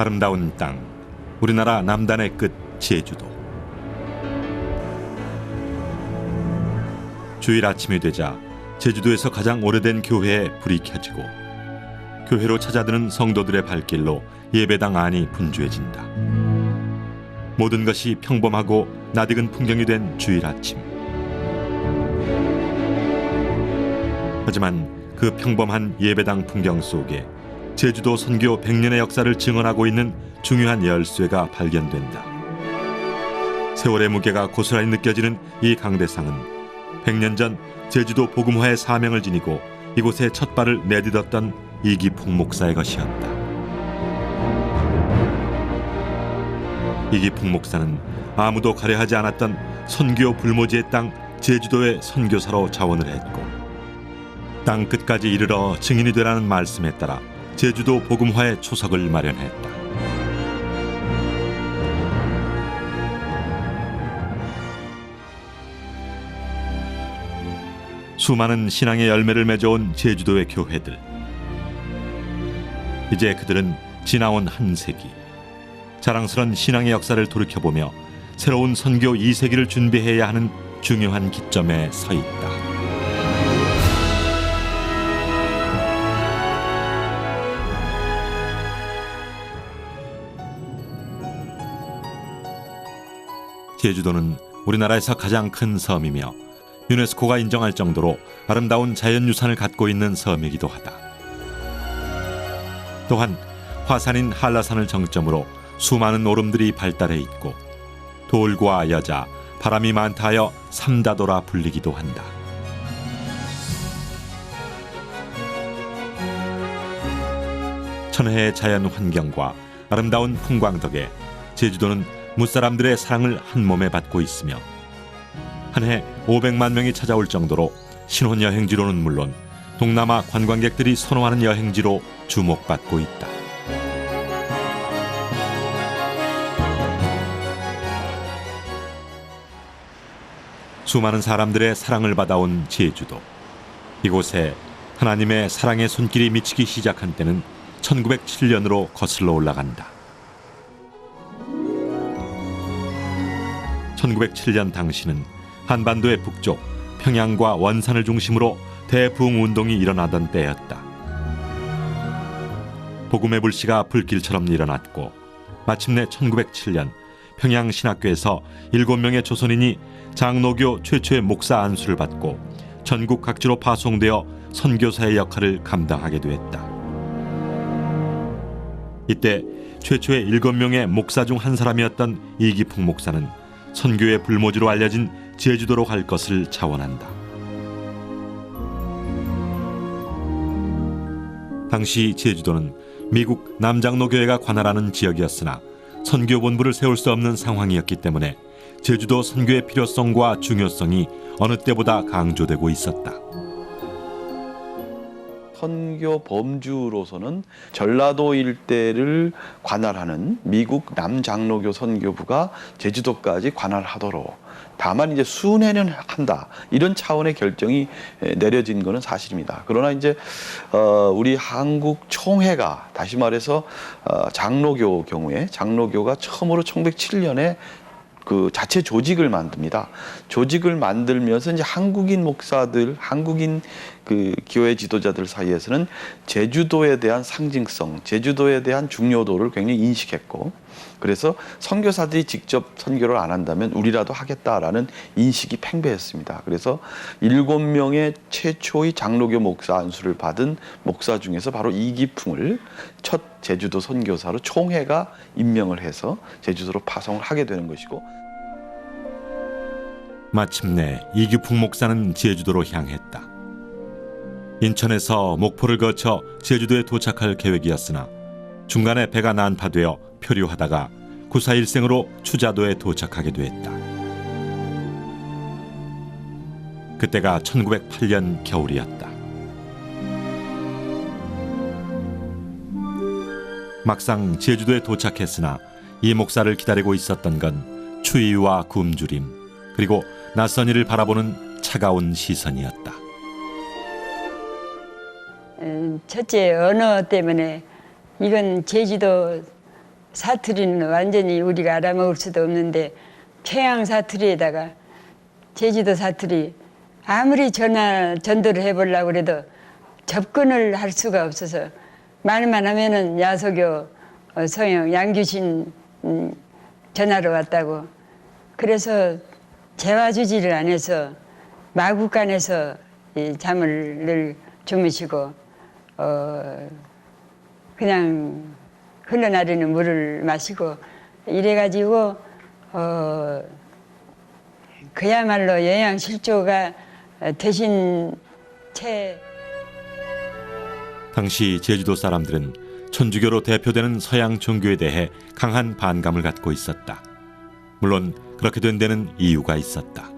아름다운 땅, 우리나라 남단의 끝 제주도. 주일 아침이 되자 제주도에서 가장 오래된 교회에 불이 켜지고 교회로 찾아드는 성도들의 발길로 예배당 안이 분주해진다. 모든 것이 평범하고 낯익은 풍경이 된 주일 아침. 하지만 그 평범한 예배당 풍경 속에 제주도 선교 100년의 역사를 증언하고 있는 중요한 열쇠가 발견된다. 세월의 무게가 고스란히 느껴지는 이 강대상은 100년 전 제주도 복음화의 사명을 지니고 이곳에 첫 발을 내딛었던 이기풍 목사의 것이었다. 이기풍 목사는 아무도 가려하지 않았던 선교 불모지의 땅 제주도의 선교사로 자원을 했고 땅 끝까지 이르러 증인이 되라는 말씀에 따라 제주도 복음화의 초석을 마련했다. 수많은 신앙의 열매를 맺어온 제주도의 교회들. 이제 그들은 지나온 한 세기, 자랑스런 신앙의 역사를 돌이켜보며 새로운 선교 2세기를 준비해야 하는 중요한 기점에 서 있다. 제주도는 우리나라에서 가장 큰 섬이며 유네스코가 인정할 정도로 아름다운 자연유산을 갖고 있는 섬이기도 하다. 또한 화산인 한라산을 정점으로 수많은 오름들이 발달해 있고 돌과 여자, 바람이 많다 하여 삼다도라 불리기도 한다. 천혜의 자연 환경과 아름다운 풍광 덕에 제주도는 무사람들의 사랑을 한 몸에 받고 있으며 한 해 500만 명이 찾아올 정도로 신혼여행지로는 물론 동남아 관광객들이 선호하는 여행지로 주목받고 있다. 수많은 사람들의 사랑을 받아온 제주도. 이곳에 하나님의 사랑의 손길이 미치기 시작한 때는 1907년으로 거슬러 올라간다. 1907년 당시는 한반도의 북쪽 평양과 원산을 중심으로 대부흥운동이 일어나던 때였다. 복음의 불씨가 불길처럼 일어났고 마침내 1907년 평양신학교에서 7명의 조선인이 장로교 최초의 목사 안수를 받고 전국 각지로 파송되어 선교사의 역할을 감당하게 되었다. 이때 최초의 7명의 목사 중 한 사람이었던 이기풍 목사는 선교의 불모지로 알려진 제주도로 갈 것을 자원한다. 당시 제주도는 미국 남장로교회가 관할하는 지역이었으나 선교본부를 세울 수 없는 상황이었기 때문에 제주도 선교의 필요성과 중요성이 어느 때보다 강조되고 있었다. 선교 범주로서는 전라도 일대를 관할하는 미국 남장로교 선교부가 제주도까지 관할하도록, 다만 이제 순회는 한다, 이런 차원의 결정이 내려진 것은 사실입니다. 그러나 이제 우리 한국 총회가, 다시 말해서 장로교 경우에 장로교가 처음으로 1907년에 그 자체 조직을 만듭니다. 조직을 만들면서 이제 한국인 목사들, 한국인 그 교회 지도자들 사이에서는 제주도에 대한 상징성, 제주도에 대한 중요도를 굉장히 인식했고, 그래서 선교사들이 직접 선교를 안 한다면 우리라도 하겠다라는 인식이 팽배했습니다. 그래서 7명의 최초의 장로교 목사 안수를 받은 목사 중에서 바로 이기풍을 첫 제주도 선교사로 총회가 임명을 해서 제주도로 파송을 하게 되는 것이고, 마침내 이기풍 목사는 제주도로 향했다. 인천에서 목포를 거쳐 제주도에 도착할 계획이었으나 중간에 배가 난파되어 표류하다가 941생으로 추자도에 도착하게 됐다. 그때가 1908년 겨울이었다. 막상 제주도에 도착했으나 이 목사를 기다리고 있었던 건 추위와 굶주림, 그리고 낯선 이를 바라보는 차가운 시선이었다. 첫째 언어 때문에 이건 제주도 사투리는 완전히 우리가 알아먹을 수도 없는데 평양 사투리에다가 제주도 사투리 아무리 전도를 해보려고 그래도 접근을 할 수가 없어서 말만 하면은 야소교 성형 양규신 전화로 왔다고. 그래서 재와주지를 안 해서 마구간에서 이 잠을 늘 주무시고 그냥 흘러나르는 물을 마시고 이래가지고 그야말로 영양실조가 되신 채. 당시 제주도 사람들은 천주교로 대표되는 서양 종교에 대해 강한 반감을 갖고 있었다. 물론 그렇게 된 데는 이유가 있었다.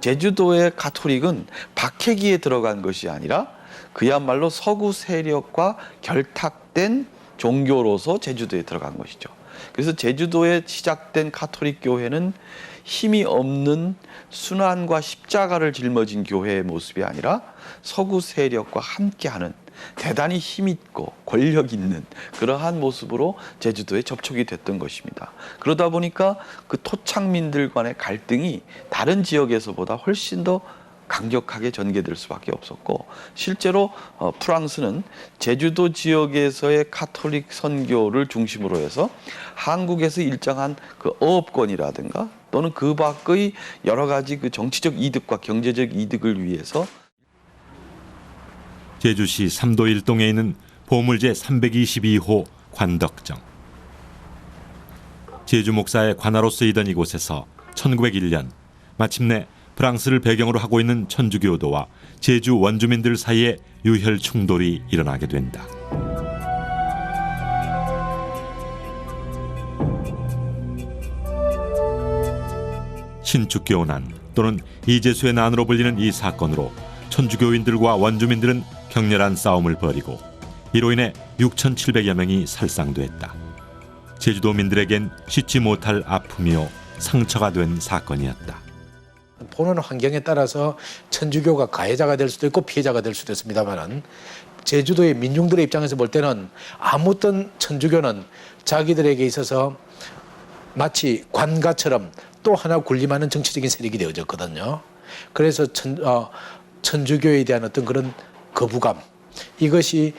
제주도의 가톨릭은 박해기에 들어간 것이 아니라 그야말로 서구 세력과 결탁된 종교로서 제주도에 들어간 것이죠. 그래서 제주도에 시작된 가톨릭 교회는 힘이 없는 순환과 십자가를 짊어진 교회의 모습이 아니라 서구 세력과 함께하는 대단히 힘있고 권력 있는 그러한 모습으로 제주도에 접촉이 됐던 것입니다. 그러다 보니까 그 토착민들 간의 갈등이 다른 지역에서보다 훨씬 더 강력하게 전개될 수밖에 없었고, 실제로 프랑스는 제주도 지역에서의 가톨릭 선교를 중심으로 해서 한국에서 일정한 그 어업권이라든가 또는 그 밖의 여러 가지 그 정치적 이득과 경제적 이득을 위해서 제주시 삼도 일동에 있는 보물제 322호 관덕정. 제주 목사의 관하로 쓰이던 이곳에서 1901년 마침내 프랑스를 배경으로 하고 있는 천주교도와 제주 원주민들 사이에 유혈 충돌이 일어나게 된다. 신축교난 또는 이재수의 난으로 불리는 이 사건으로 천주교인들과 원주민들은 격렬한 싸움을 벌이고 이로 인해 6,700여 명이 살상됐다. 제주도민들에겐 씻지 못할 아픔이요 상처가 된 사건이었다. 보는 환경에 따라서 천주교가 가해자가 될 수도 있고 피해자가 될 수도 있습니다만은 제주도의 민중들의 입장에서 볼 때는 아무튼 천주교는 자기들에게 있어서 마치 관가처럼 또 하나 군림하는 정치적인 세력이 되어졌거든요. 그래서 천주교에 대한 어떤 그런 거부감, 이것이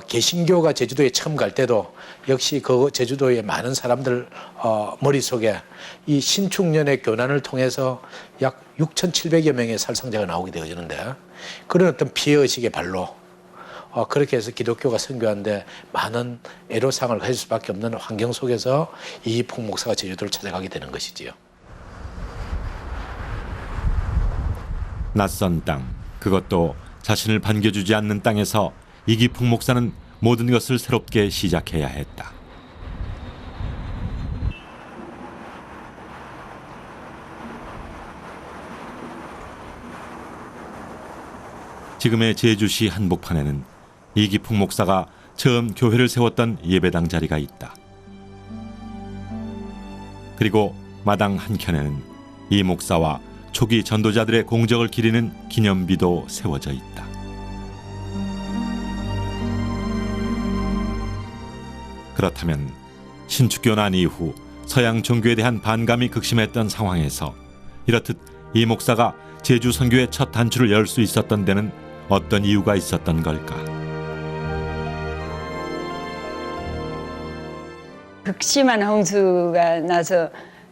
개신교가 제주도에 처음 갈 때도 역시 그 제주도의 많은 사람들 머릿속에 이 신축년의 교난을 통해서 약 6,700여 명의 살상자가 나오게 되어지는데, 그런 어떤 피해의식의 발로 그렇게 해서 기독교가 선교하는데 많은 애로사항을 가질 수밖에 없는 환경 속에서 이기풍 목사가 제주도를 찾아가게 되는 것이지요. 낯선 땅, 그것도 자신을 반겨주지 않는 땅에서 이기풍 목사는 모든 것을 새롭게 시작해야 했다. 지금의 제주시 한복판에는 이기풍 목사가 처음 교회를 세웠던 예배당 자리가 있다. 그리고 마당 한켠에는 이 목사와 초기 전도자들의 공적을 기리는 기념비도 세워져 있다. 그렇다면 신축교난 이후 서양 종교에 대한 반감이 극심했던 상황에서 이렇듯 이 목사가 제주 선교의 첫 단추를 열 수 있었던 데는 어떤 이유가 있었던 걸까? 극심한 홍수가 나서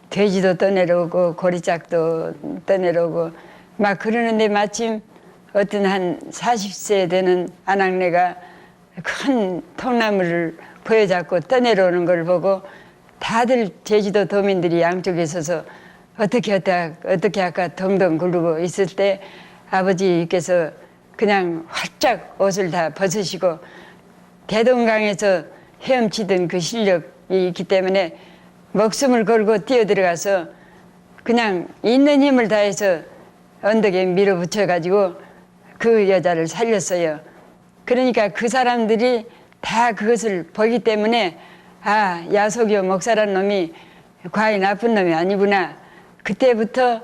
돼지도 떠내려오고 고리짝도 떠내려오고 막 그러는데 마침 어떤 한 40세 되는 아낙네가 큰 통나무를 부여잡고 떠내려오는 걸 보고 다들 제주도 도민들이 양쪽에 서서 어떻게 할까 덩덩 구르고 있을 때 아버지께서 그냥 활짝 옷을 다 벗으시고 대동강에서 헤엄치던 그 실력이 있기 때문에 목숨을 걸고 뛰어들어가서 그냥 있는 힘을 다해서 언덕에 밀어붙여가지고 그 여자를 살렸어요. 그러니까 그 사람들이 다 그것을 보기 때문에 아, 야소교 목사란 놈이 과히 나쁜 놈이 아니구나. 그때부터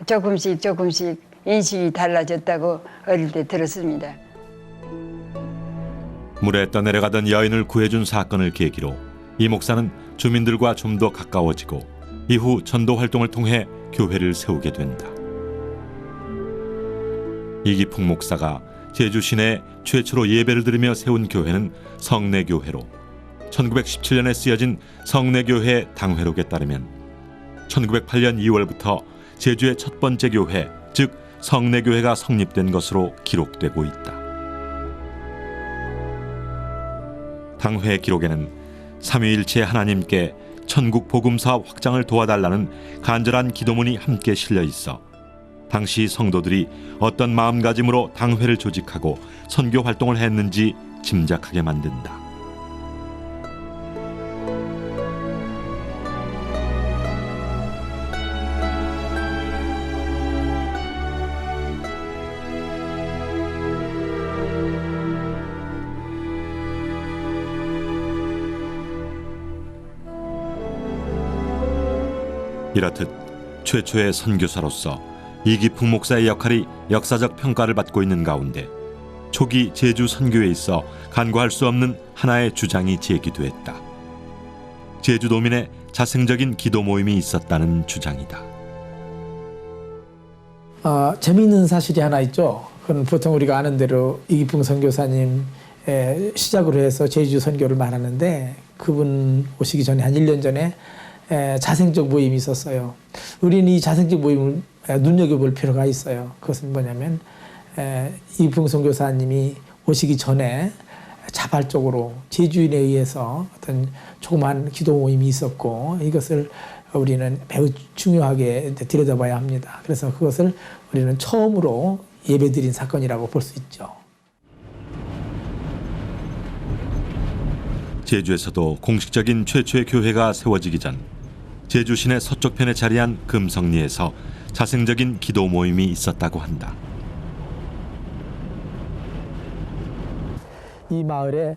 조금씩 인식이 달라졌다고 어릴 때 들었습니다. 물에 떠내려가던 여인을 구해준 사건을 계기로 이 목사는 주민들과 좀 더 가까워지고 이후 전도 활동을 통해 교회를 세우게 된다. 이기풍 목사가 제주 시내에 최초로 예배를 드리며 세운 교회는 성내교회로 1917년에 쓰여진 성내교회 당회록에 따르면 1908년 2월부터 제주의 첫 번째 교회, 즉 성내교회가 성립된 것으로 기록되고 있다. 당회 기록에는 삼위일체 하나님께 천국 복음 사업 확장을 도와달라는 간절한 기도문이 함께 실려 있어 당시 성도들이 어떤 마음가짐으로 당회를 조직하고 선교 활동을 했는지 짐작하게 만든다. 이렇듯 최초의 선교사로서 이기풍 목사의 역할이 역사적 평가를 받고 있는 가운데 초기 제주 선교에 있어 간과할 수 없는 하나의 주장이 제기됐다. 제주도민의 자생적인 기도 모임이 있었다는 주장이다. 재미있는 사실이 하나 있죠. 그건 보통 우리가 아는 대로 이기풍 선교사님 시작으로 해서 제주 선교를 말하는데 그분 오시기 전에 한 1년 전에 자생적 모임이 있었어요. 우리는 이 자생적 모임을 눈여겨볼 필요가 있어요. 그것은 뭐냐면 이기풍 선교사님이 오시기 전에 자발적으로 제주인에 의해서 어떤 조그마한 기도 모임이 있었고 이것을 우리는 매우 중요하게 들여다봐야 합니다. 그래서 그것을 우리는 처음으로 예배드린 사건이라고 볼 수 있죠. 제주에서도 공식적인 최초의 교회가 세워지기 전 제주 시내 서쪽편에 자리한 금성리에서 자생적인 기도 모임이 있었다고 한다. 이 마을에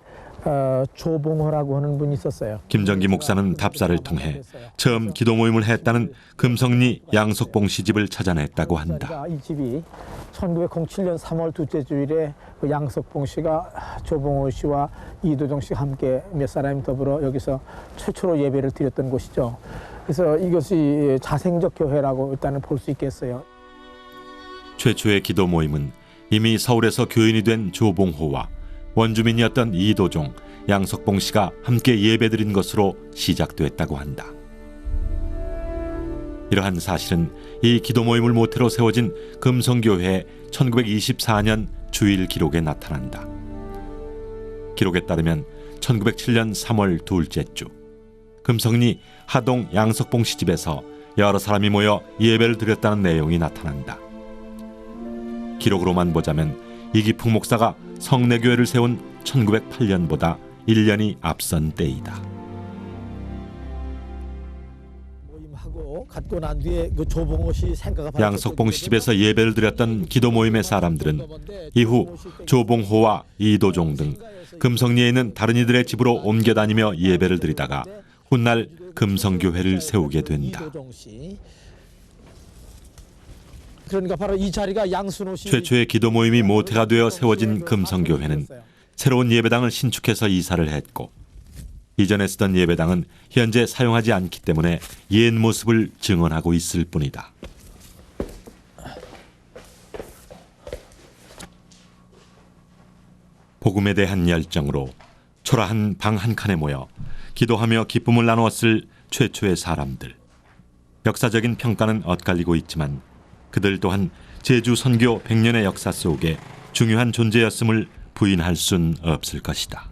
조봉호라고 하는 분이 있었어요. 김정기 목사는 답사를 통해 처음 기도 모임을 했다는 금성리 양석봉 씨 집을 찾아냈다고 한다. 이 집이 1907년 3월 둘째 주일에 그 양석봉 씨가 조봉호 씨와 이도정 씨가 함께 몇 사람이 더불어 여기서 최초로 예배를 드렸던 곳이죠. 그래서 이것이 자생적 교회라고 일단은 볼 수 있겠어요. 최초의 기도 모임은 이미 서울에서 교인이 된 조봉호와 원주민이었던 이도종, 양석봉 씨가 함께 예배드린 것으로 시작됐다고 한다. 이러한 사실은 이 기도 모임을 모태로 세워진 금성교회 1924년 주일 기록에 나타난다. 기록에 따르면 1907년 3월 둘째 주 금성리 하동 양석봉 씨 집에서 여러 사람이 모여 예배를 드렸다는 내용이 나타난다. 기록으로만 보자면 이기풍 목사가 성내교회를 세운 1908년보다 1년이 앞선 때이다. 양석봉 씨 집에서 예배를 드렸던 기도 모임의 사람들은 이후 조봉호와 이도종 등 금성리에 있는 다른 이들의 집으로 옮겨 다니며 예배를 드리다가 훗날 금성교회를 세우게 된다. 그러니까 바로 이 자리가 양순호 씨 최초의 기도 모임이 모태가 되어 세워진 금성교회는 새로운 예배당을 신축해서 이사를 했고 이전에 쓰던 예배당은 현재 사용하지 않기 때문에 옛 모습을 증언하고 있을 뿐이다. 복음에 대한 열정으로 초라한 방 한 칸에 모여 기도하며 기쁨을 나누었을 최초의 사람들. 역사적인 평가는 엇갈리고 있지만 그들 또한 제주 선교 100년의 역사 속에 중요한 존재였음을 부인할 순 없을 것이다.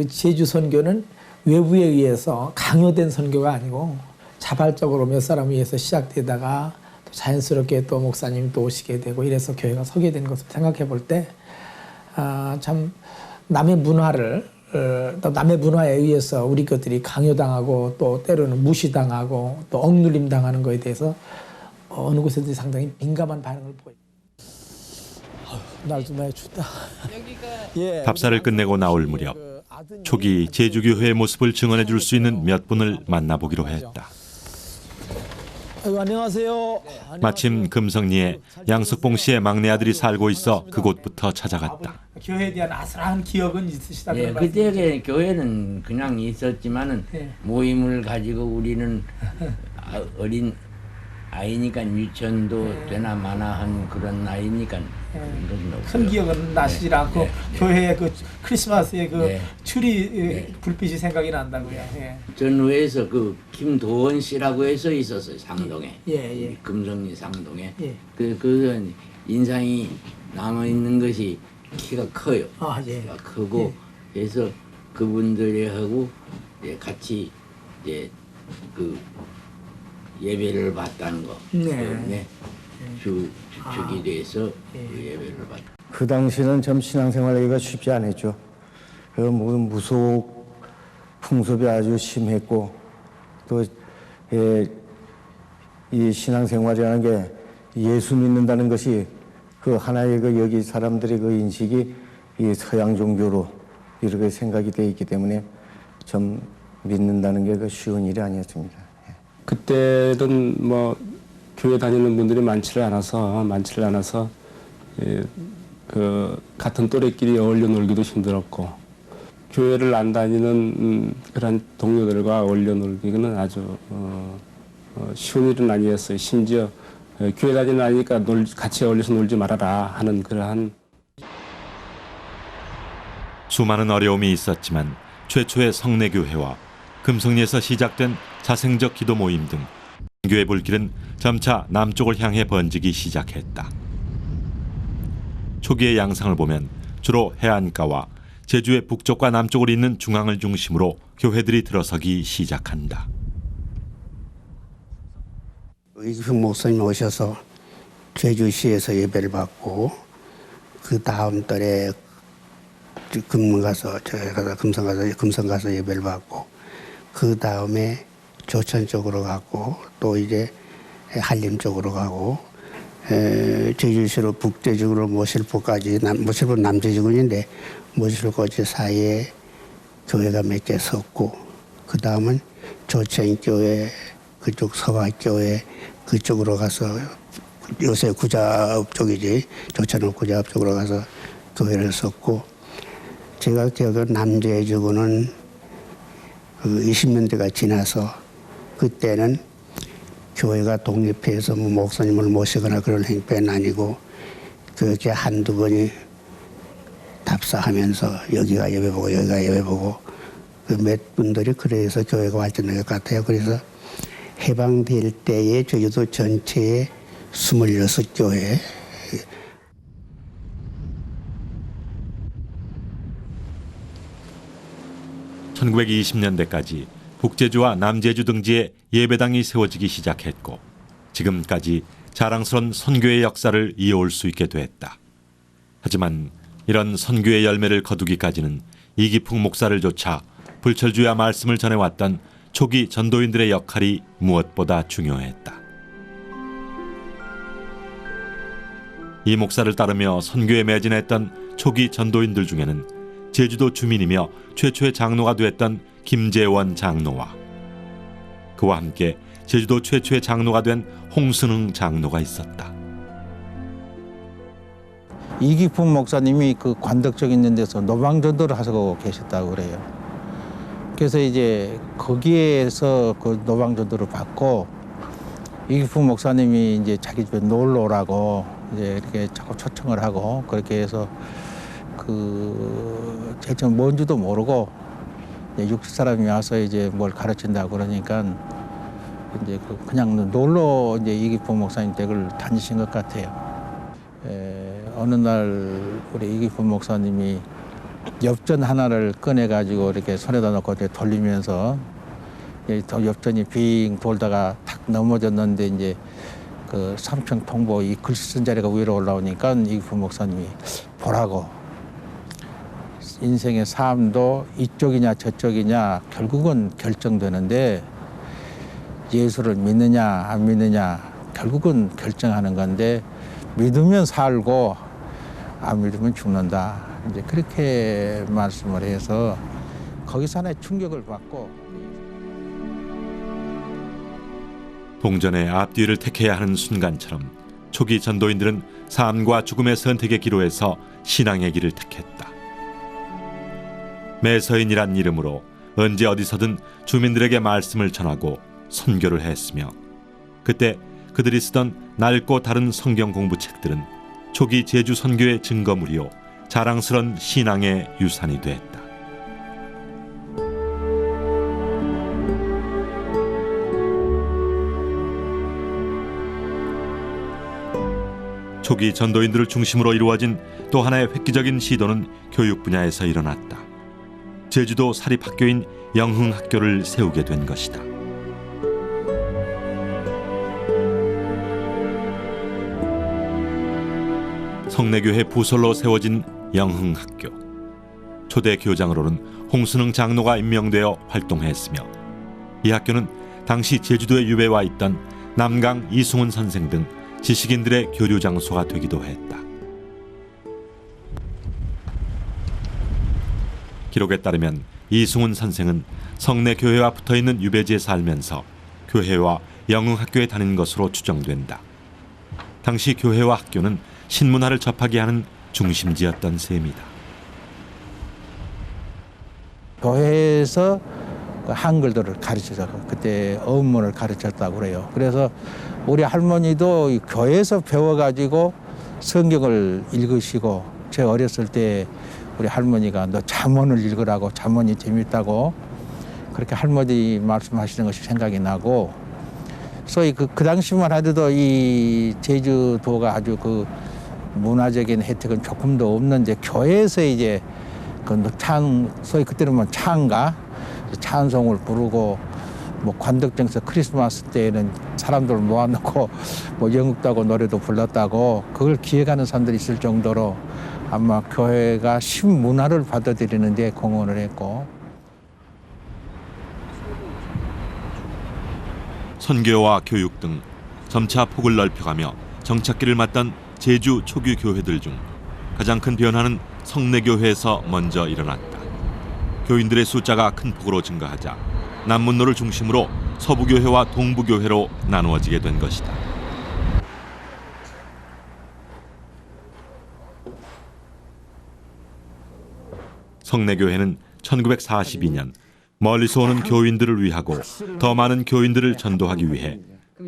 제주 선교는 외부에 의해서 강요된 선교가 아니고 자발적으로 몇 사람에 의해서 시작되다가 또 자연스럽게 또 목사님이 또 오시게 되고 이래서 교회가 서게 된 것을 생각해 볼 때 참 남의 문화를 또 남의 문화에 의해서 우리 것들이 강요당하고 또 때로는 무시당하고 또 억눌림 당하는 것에 대해서 어느 곳에도 상당히 민감한 반응을 보여요. 날도 많이 춥다. 답사를 끝내고 나올 무렵 초기 제주교회의 모습을 증언해 줄 수 있는 몇 분을 만나보기로 했다. 안녕하세요. 마침 금성리에 양석봉 씨의 막내 아들이 살고 있어 그곳부터 찾아갔다. 교회에 대한 아슬한 기억은 있으시다고 예, 그때 교회는 그냥 있었지만은 예. 모임을 가지고 우리는 어린 아이니까 유치원도 되나 마나 한 그런 나이니까 그런 건 없어요. 큰 기억은 나시질 않고 예. 교회의 그 크리스마스의 그 예. 추리 예. 불빛이 생각이 난다고요. 예. 전후에서 그 김도원 씨라고 해서 있었어요. 상동에. 예, 예. 금성리 상동에. 예. 그 인상이 남아 있는 것이 키가 커요. 아, 예. 키가 크고 그래서 그분들하고 같이 이제 그 예배를 받다는 거. 네. 주축이 돼서 그 예배를 받. 그 당시는 참 신앙생활하기가 쉽지 않았죠. 그 무속 풍습이 아주 심했고 또 이 신앙생활이라는 게 예수 믿는다는 것이 그 하나의 그 여기 사람들의 그 인식이 이 서양 종교로 이렇게 생각이 돼 있기 때문에 좀 믿는다는 게 그 쉬운 일이 아니었습니다. 그때는 뭐 교회 다니는 분들이 많지를 않아서 그 같은 또래끼리 어울려 놀기도 힘들었고 교회를 안 다니는 그런 동료들과 어울려 놀기는 아주 쉬운 일은 아니었어요. 심지어 교회 다니는 아이니까 같이 어울려서 놀지 말아라 하는 그러한 수많은 어려움이 있었지만 최초의 성내교회와 금성리에서 시작된 자생적 기도 모임 등 교회 불길은 점차 남쪽을 향해 번지기 시작했다. 초기의 양상을 보면 주로 해안가와 제주의 북쪽과 남쪽을 잇는 중앙을 중심으로 교회들이 들어서기 시작한다. 이기풍 목사님 오셔서 제주시에서 예배를 받고 그 다음 달에 금성 가서 예배를 받고 그 다음에 조천 쪽으로 가고 또 이제 한림 쪽으로 가고 제주시로 북제주로 모실포까지 모실포는 남제주군인데 모실포까지 사이에 교회가 몇 개 섰고 그 다음은 조천교회 그쪽 서화교회 그쪽으로 가서 요새 구자읍 쪽이지 조천읍 구자읍 쪽으로 가서 교회를 섰고 제가 기억하는 남제주군은 그 20년대가 지나서 그때는 교회가 독립해서 뭐 목사님을 모시거나 그런 행패는 아니고 그렇게 한두 번이 답사하면서 여기가 예배보고 여기가 예배보고 그 몇 분들이 그래서 교회가 발전된 것 같아요. 그래서 해방될 때에 제주도 전체에 26교회 1920년대까지 북제주와 남제주 등지에 예배당이 세워지기 시작했고 지금까지 자랑스러운 선교의 역사를 이어올 수 있게 됐다. 하지만 이런 선교의 열매를 거두기까지는 이기풍 목사를 조차 불철주야 말씀을 전해왔던 초기 전도인들의 역할이 무엇보다 중요했다. 이 목사를 따르며 선교에 매진했던 초기 전도인들 중에는 제주도 주민이며 최초의 장로가 되었던 김재원 장로와 그와 함께 제주도 최초의 장로가 된 홍순흥 장로가 있었다. 이기풍 목사님이 그 관덕역 있는 데서 노방전도를 하고 계셨다고 그래요. 그래서 이제 거기에서 그 노방전도를 받고 이기풍 목사님이 이제 자기 집에 놀러 오라고 이제 이렇게 자꾸 초청을 하고 그렇게 해서 그 대충 뭔지도 모르고 육지 사람이 와서 이제 뭘 가르친다고 그러니까 이제 그냥 놀러 이제 이기풍 목사님 댁을 다니신 것 같아요. 어느 날 우리 이기풍 목사님이 엽전 하나를 꺼내 가지고 이렇게 손에다 놓고 이렇게 돌리면서 엽전이 빙 돌다가 탁 넘어졌는데 이제 그 삼평통보 이 글씨 쓴 자리가 위로 올라오니까 이기풍 목사님이 보라고. 인생의 삶도 이쪽이냐 저쪽이냐 결국은 결정되는데 예수를 믿느냐 안 믿느냐 결국은 결정하는 건데 믿으면 살고 안 믿으면 죽는다. 이제 그렇게 말씀을 해서 거기서 하나의 충격을 받고 동전의 앞뒤를 택해야 하는 순간처럼 초기 전도인들은 삶과 죽음의 선택의 기로에서 신앙의 길을 택했다. 매서인이란 이름으로 언제 어디서든 주민들에게 말씀을 전하고 선교를 했으며, 그때 그들이 쓰던 낡고 다른 성경 공부책들은 초기 제주 선교의 증거물이요 자랑스런 신앙의 유산이 됐다. 초기 전도인들을 중심으로 이루어진 또 하나의 획기적인 시도는 교육 분야에서 일어났다. 제주도 사립학교인 영흥학교를 세우게 된 것이다. 성내교회 부설로 세워진 영흥학교. 초대 교장으로는 홍순흥 장로가 임명되어 활동했으며, 이 학교는 당시 제주도에 유배와 있던 남강 이승훈 선생 등 지식인들의 교류 장소가 되기도 했다. 기록에 따르면 이승훈 선생은 성내교회와 붙어있는 유배지에 살면서 교회와 영흥학교에 다닌 것으로 추정된다. 당시 교회와 학교는 신문화를 접하게 하는 중심지였던 셈이다. 교회에서 한글들을 가르쳐서 그때 어문을 가르쳤다고 그래요. 그래서 우리 할머니도 이 교회에서 배워가지고 성경을 읽으시고, 제 어렸을 때 우리 할머니가 너 잠언을 읽으라고, 잠언이 재밌다고 그렇게 할머니 말씀하시는 것이 생각이 나고, 소위 그 당시만 하더라도 이 제주도가 아주 그 문화적인 혜택은 조금도 없는데, 교회에서 이제 그 소위 그때는 뭐 찬가 찬송을 부르고, 뭐 관덕정서 크리스마스 때에는 사람들 모아놓고 뭐 연극도 하고 노래도 불렀다고, 그걸 기획하는 사람들이 있을 정도로 아마 교회가 신문화를 받아들이는 데 공헌을 했고. 선교와 교육 등 점차 폭을 넓혀가며 정착기를 맞던 제주 초기 교회들 중 가장 큰 변화는 성내교회에서 먼저 일어났다. 교인들의 숫자가 큰 폭으로 증가하자 남문로를 중심으로 서부교회와 동부교회로 나누어지게 된 것이다. 성내교회는 1942년 멀리서 오는 교인들을 위하고 더 많은 교인들을 전도하기 위해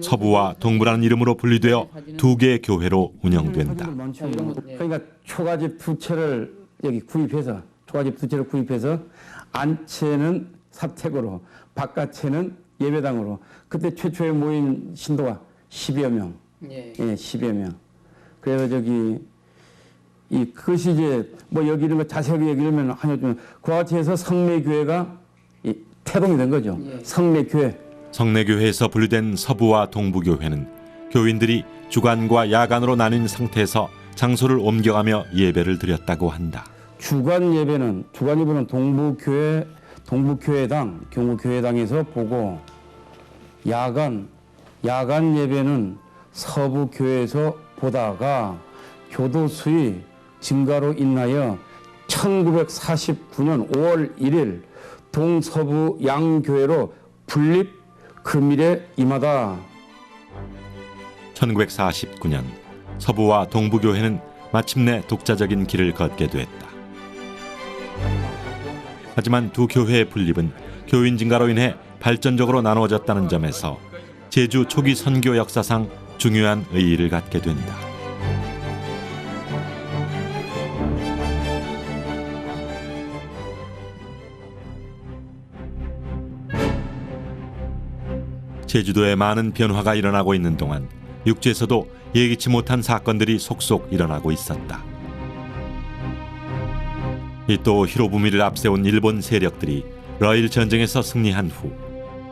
서부와 동부라는 이름으로 분리되어 두 개의 교회로 운영된다. 그러니까 초가집 두 채를 여기 구입해서, 초가집 두 채를 구입해서 안채는 사택으로, 바깥채는 예배당으로. 그때 최초에 모인 신도가 10여 명. 예, 10여 명. 그래서 저기 그것이 이제 뭐 여기 이런 거 자세하게 얘기하면 하냐면 그와 같이 해서 성내교회가 태동이 된 거죠. 성내교회. 성내교회에서 분리된 서부와 동부교회는 교인들이 주간과 야간으로 나뉜 상태에서 장소를 옮겨가며 예배를 드렸다고 한다. 주간 예배는 동부교회당, 경우교회당에서 보고, 야간 예배는 서부교회에서 보다가 교도수의 증가로 인하여 1949년 5월 1일 동서부 양교회로 분립 금일에 임하다. 1949년 서부와 동부교회는 마침내 독자적인 길을 걷게 됐다. 하지만 두 교회의 분립은 교인 증가로 인해 발전적으로 나누어졌다는 점에서 제주 초기 선교 역사상 중요한 의의를 갖게 된다. 제주도에 많은 변화가 일어나고 있는 동안 육지에서도 예기치 못한 사건들이 속속 일어나고 있었다. 이 또 히로부미를 앞세운 일본 세력들이 러일 전쟁에서 승리한 후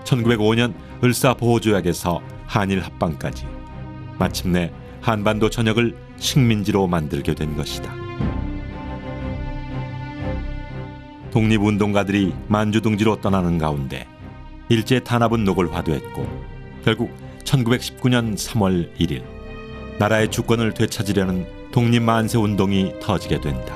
1905년 을사보호조약에서 한일 합방까지 마침내 한반도 전역을 식민지로 만들게 된 것이다. 독립운동가들이 만주둥지로 떠나는 가운데 일제 탄압은 노골화됐고 결국 1919년 3월 1일 나라의 주권을 되찾으려는 독립만세운동이 터지게 된다.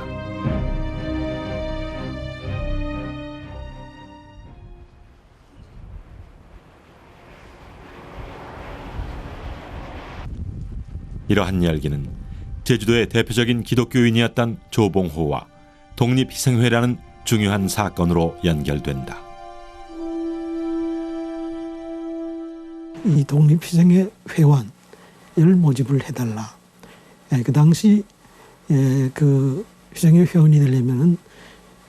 이러한 열기는 제주도의 대표적인 기독교인이었던 조봉호와 독립희생회라는 중요한 사건으로 연결된다. 이 독립희생회 회원을 모집을 해달라. 그 당시 그 희생회 회원이 되려면은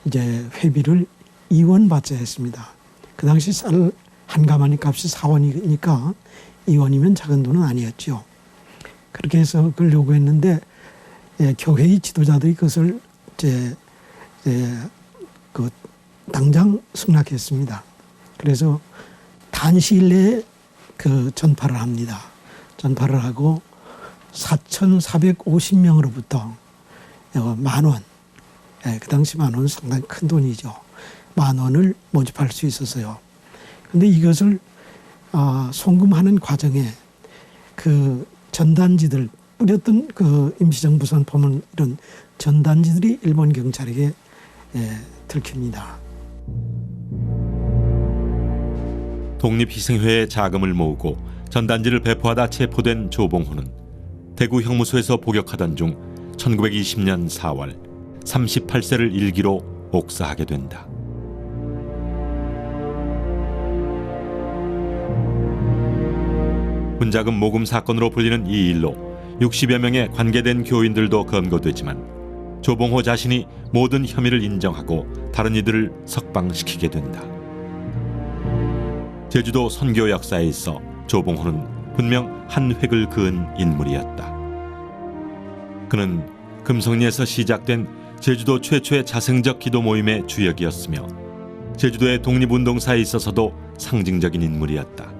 이제 회비를 2원 받자 했습니다. 그 당시 쌀 한 가마니 값이 4원이니까 2원이면 작은 돈은 아니었죠. 그렇게 해서 그걸 요구했는데 교회의 지도자들이 그것을 그 당장 승낙했습니다. 그래서 단시일 내에 그 전파를 합니다. 전파를 하고 4,450명으로부터 10,000원, 그 당시 10,000원은 상당히 큰 돈이죠. 10,000원을 모집할 수 있었어요. 근데 이것을 송금하는 과정에 그 전단지들 뿌렸던 그 임시정부 선포문 이런 전단지들이 일본 경찰에게 들킵니다. 독립희생회의 자금을 모으고 전단지를 배포하다 체포된 조봉호는 대구 형무소에서 복역하던 중 1920년 4월 38세를 일기로 옥사하게 된다. 분자금 모금 사건으로 불리는 이 일로 60여 명의 관계된 교인들도 검거되지만 조봉호 자신이 모든 혐의를 인정하고 다른 이들을 석방시키게 된다. 제주도 선교 역사에 있어 조봉호는 분명 한 획을 그은 인물이었다. 그는 금성리에서 시작된 제주도 최초의 자생적 기도 모임의 주역이었으며 제주도의 독립운동사에 있어서도 상징적인 인물이었다.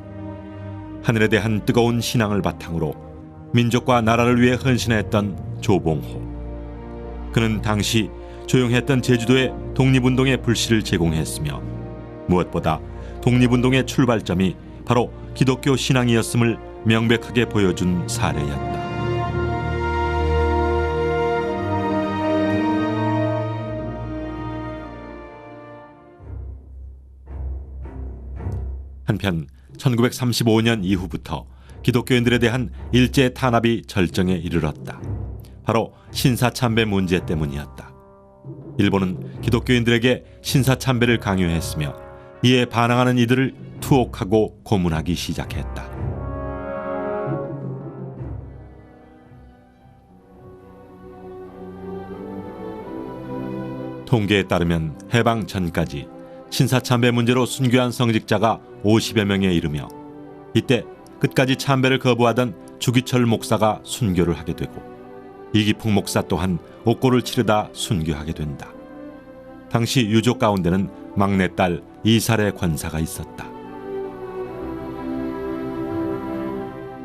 하늘에 대한 뜨거운 신앙을 바탕으로 민족과 나라를 위해 헌신했던 조봉호. 그는 당시 조용했던 제주도의 독립운동의 불씨를 제공했으며 무엇보다 독립운동의 출발점이 바로 기독교 신앙이었음을 명백하게 보여준 사례였다. 한편 1935년 이후부터 기독교인들에 대한 일제 탄압이 절정에 이르렀다. 바로 신사참배 문제 때문이었다. 일본은 기독교인들에게 신사참배를 강요했으며 이에 반항하는 이들을 투옥하고 고문하기 시작했다. 통계에 따르면 해방 전까지 신사참배 문제로 순교한 성직자가 50여 명에 이르며 이때 끝까지 참배를 거부하던 주기철 목사가 순교를 하게 되고 이기풍 목사 또한 옥고를 치르다 순교하게 된다. 당시 유족 가운데는 막내딸 이살의 권사가 있었다.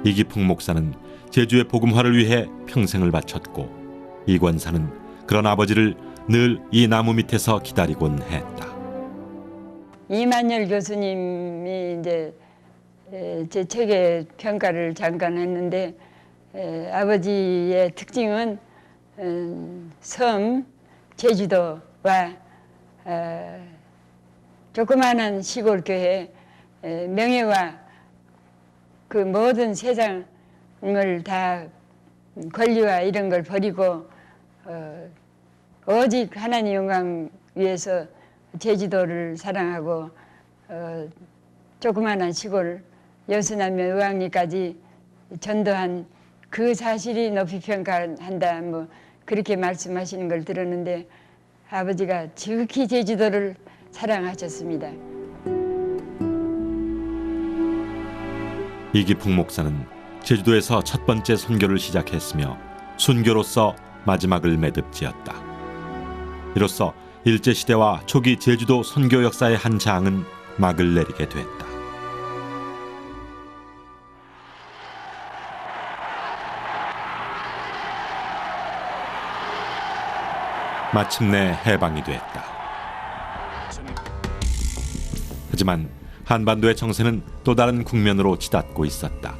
이기풍 목사는 제주의 복음화를 위해 평생을 바쳤고 이 권사는 그런 아버지를 늘 이 나무 밑에서 기다리곤 했다. 이만열 교수님이 이제 제 책의 평가를 잠깐 했는데 아버지의 특징은 섬 제주도와 조그마한 시골 교회 명예와 그 모든 세상을 다 권리와 이런 걸 버리고 오직 하나님 영광 위해서 제주도를 사랑하고 조그마한 시골 여수남녀 의왕리까지 전도한 그 사실이 높이 평가한다 뭐 그렇게 말씀하시는 걸 들었는데 아버지가 지극히 제주도를 사랑하셨습니다. 이기풍 목사는 제주도에서 첫 번째 선교를 시작했으며 순교로서 마지막을 매듭지었다. 이로써 일제시대와 초기 제주도 선교 역사의 한 장은 막을 내리게 됐다. 마침내 해방이 됐다. 하지만 한반도의 정세는 또 다른 국면으로 치닫고 있었다.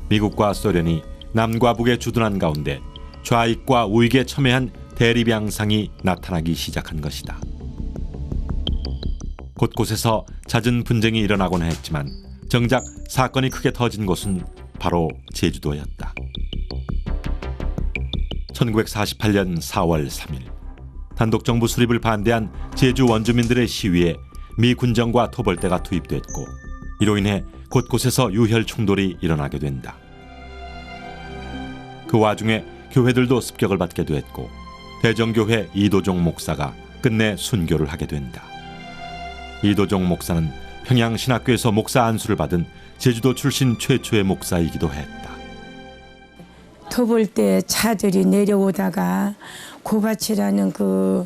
미국과 소련이 남과 북에 주둔한 가운데 좌익과 우익에 첨예한 대립 양상이 나타나기 시작한 것이다. 곳곳에서 잦은 분쟁이 일어나곤 했지만 정작 사건이 크게 터진 곳은 바로 제주도였다. 1948년 4월 3일 단독 정부 수립을 반대한 제주 원주민들의 시위에 미 군정과 토벌대가 투입됐고 이로 인해 곳곳에서 유혈 충돌이 일어나게 된다. 그 와중에 교회들도 습격을 받게 됐고 대정교회 이도종 목사가 끝내 순교를 하게 된다. 이도종 목사는 평양신학교에서 목사 안수를 받은 제주도 출신 최초의 목사이기도 했다. 토벌대 차들이 내려오다가 고바치라는 그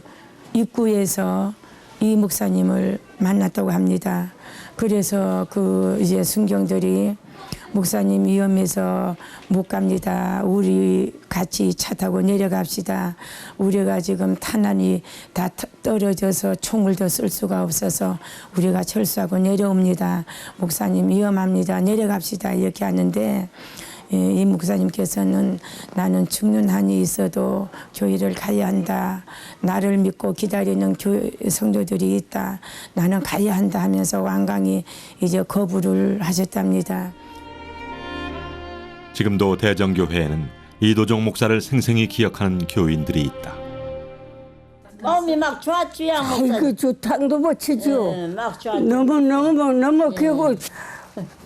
입구에서 이 목사님을 만났다고 합니다. 그래서 그 이제 순경들이 목사님 위험해서 못 갑니다. 우리 같이 차 타고 내려갑시다. 우리가 지금 탄환이 다 떨어져서 총을 더 쓸 수가 없어서 우리가 철수하고 내려옵니다. 목사님 위험합니다. 내려갑시다. 이렇게 하는데 이 목사님께서는 나는 죽는 한이 있어도 교회를 가야 한다. 나를 믿고 기다리는 교회 성도들이 있다. 나는 가야 한다 하면서 완강히 이제 거부를 하셨답니다. 지금도 대정교회에는 이도종 목사를 생생히 기억하는 교인들이 있다. 마음이 막 좋았지요, 목사. 아이고 좋당도 못 치죠. 네, 막 좋았죠. 너무 그리고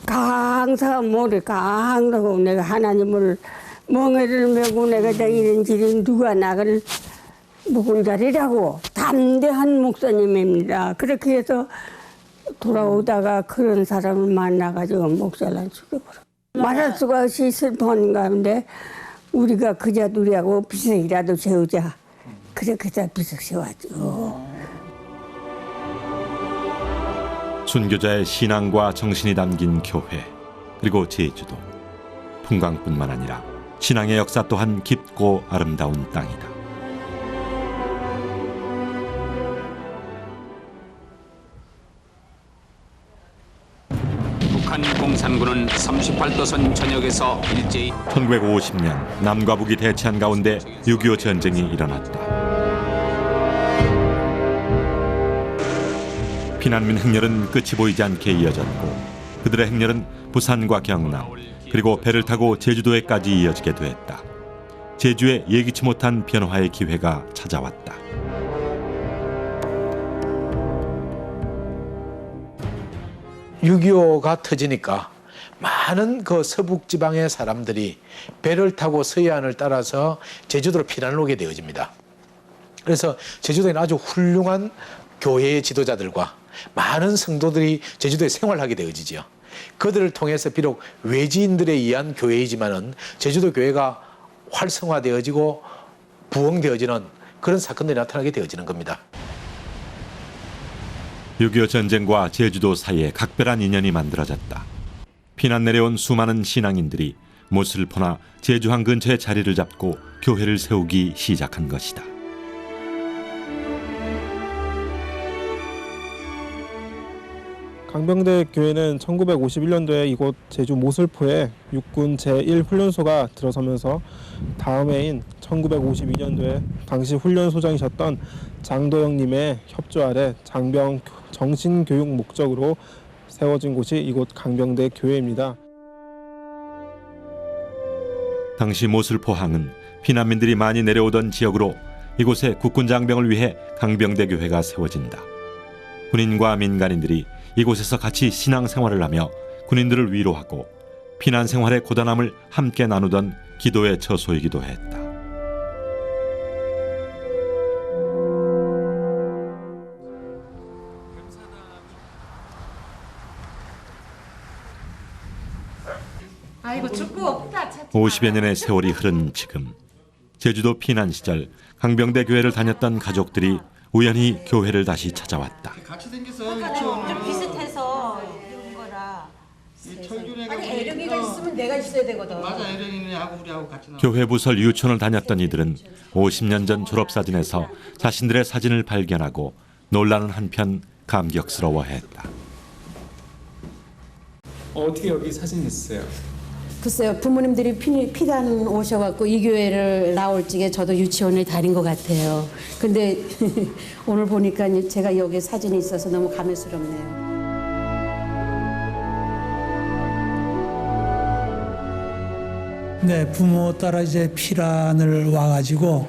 강사 모래 강사고 내가 하나님을 멍에를 메고 내가 다 이런 길이 누가 나를 묵은 자리라고 담대한 목사님입니다. 그렇게 해서 돌아오다가 그런 사람을 만나가지고 목사를 죽여버려. 말할 수가 없이 슬픈 가운데 우리가 그자 둘이하고 비석이라도 세우자. 그렇게 다 비석 세웠죠. 순교자의 신앙과 정신이 담긴 교회 그리고 제주도 풍광뿐만 아니라 신앙의 역사 또한 깊고 아름다운 땅이다. 북한 공산군은 38도선 전역에서 일제히 1950년 남과 북이 대치한 가운데 6.25 전쟁이 일어났다. 피난민 행렬은 끝이 보이지 않게 이어졌고 그들의 행렬은 부산과 경남 그리고 배를 타고 제주도에까지 이어지게 됐다. 제주에 예기치 못한 변화의 기회가 찾아왔다. (6.25가) 터지니까 많은 그 서북 지방의 사람들이 배를 타고 서해안을 따라서 제주도로 피난을 오게 되어집니다. 그래서 제주도에는 아주 훌륭한 교회의 지도자들과 많은 성도들이 제주도에 생활하게 되어지죠. 그들을 통해서 비록 외지인들에 의한 교회이지만은 제주도 교회가 활성화되어지고 부흥되어지는 그런 사건들이 나타나게 되어지는 겁니다. 6.25 전쟁과 제주도 사이에 각별한 인연이 만들어졌다. 피난 내려온 수많은 신앙인들이 못을 퍼나 제주항 근처에 자리를 잡고 교회를 세우기 시작한 것이다. 강병대 교회는 1951년도에 이곳 제주 모슬포에 육군 제1훈련소가 들어서면서 다음 해인 1952년도에 당시 훈련소장이셨던 장도영님의 협조 아래 장병 정신교육 목적으로 세워진 곳이 이곳 강병대 교회입니다. 당시 모슬포항은 피난민들이 많이 내려오던 지역으로 이곳에 국군 장병을 위해 강병대 교회가 세워진다. 군인과 민간인들이 이곳에서 같이 신앙생활을 하며 군인들을 위로하고 피난 생활의 고단함을 함께 나누던 기도의 처소이기도 했다. 아이고 축구 없다. 50여 년의 세월이 흐른 지금 제주도 피난 시절 강병대 교회를 다녔던 가족들이 우연히 교회를 다시 찾아왔다. 같이 생겨서 좀 비슷해서 이런 거라. 아니 애령이가 있으면 내가 있어야 되거든. 맞아, 애령이하고 우리하고 같이 나와. 교회 부설 유치원을 다녔던 이들은 50년 전 졸업사진에서 자신들의 사진을 발견하고 놀라는 한편 감격스러워했다. 어떻게 여기 사진이 있어요? 글쎄요, 부모님들이 피난 오셔갖고 이 교회를 나올 적에 저도 유치원을 다닌 것 같아요. 근데 오늘 보니까 제가 여기 사진이 있어서 너무 감회스럽네요. 네, 부모 따라 이제 피란을 와가지고